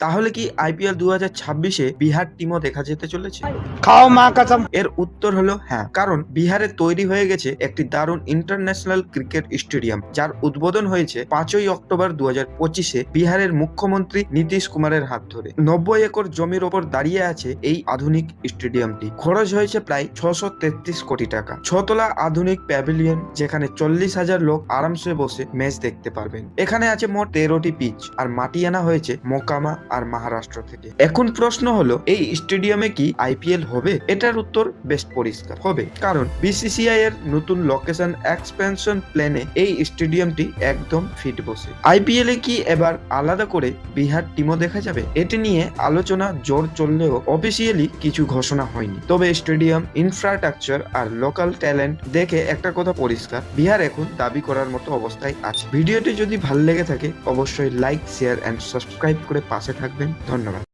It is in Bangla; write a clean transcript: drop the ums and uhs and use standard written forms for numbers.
তাহলে কি আইপিএল 2026-এ বিহার টিমও দেখা যেতে চলেছে? খাও মা কসম। এর উত্তর হলো হ্যাঁ, কারণ বিহারে তৈরি হয়ে গেছে একটি দারুণ ইন্টারন্যাশনাল ক্রিকেট স্টেডিয়াম, যার উদ্বোধন হয়েছে 5ই অক্টোবর 2025-এ বিহারের মুখ্যমন্ত্রী নীতিশ কুমারের হাত ধরে। 90 একর জমির ওপর দাঁড়িয়ে আছে এই আধুনিক স্টেডিয়ামটি। খরচ হয়েছে প্রায় 633 কোটি টাকা। ছতলা আধুনিক প্যাভিলিয়ন, যেখানে 40,000 লোক আরামসে বসে ম্যাচ দেখতে পারবেন। এখানে আছে মোট 13টি পিচ, আর মাটি আনা হয়েছে মোকামা আর মহারাষ্ট্র থেকে। এখন প্রশ্ন হলো, এই স্টেডিয়ামে কি আইপিএল হবে? এটার উত্তর বেশ পরিষ্কার, হবে। কারণ বিসিসিআই এর নতুন লোকেশন এক্সপেনশন প্ল্যানে এই স্টেডিয়ামটি একদম ফিট বসে। আইপিএল এ কি এবার আলাদা করে বিহার টিমও দেখা যাবে? এটি নিয়ে আলোচনা জোর চললেও অফিসিয়ালি কিছু ঘোষণা হয়নি। তবে স্টেডিয়াম, ইনফ্রাস্ট্রাকচার আর লোকাল ট্যালেন্ট দেখে একটা কথা পরিষ্কার, বিহার এখন দাবি করার মতো অবস্থায় আছে। ভিডিওটি যদি ভালো লেগে থাকে অবশ্যই লাইক, শেয়ার এন্ড সাবস্ক্রাইব করে পাশে থাকবেন। ধন্যবাদ।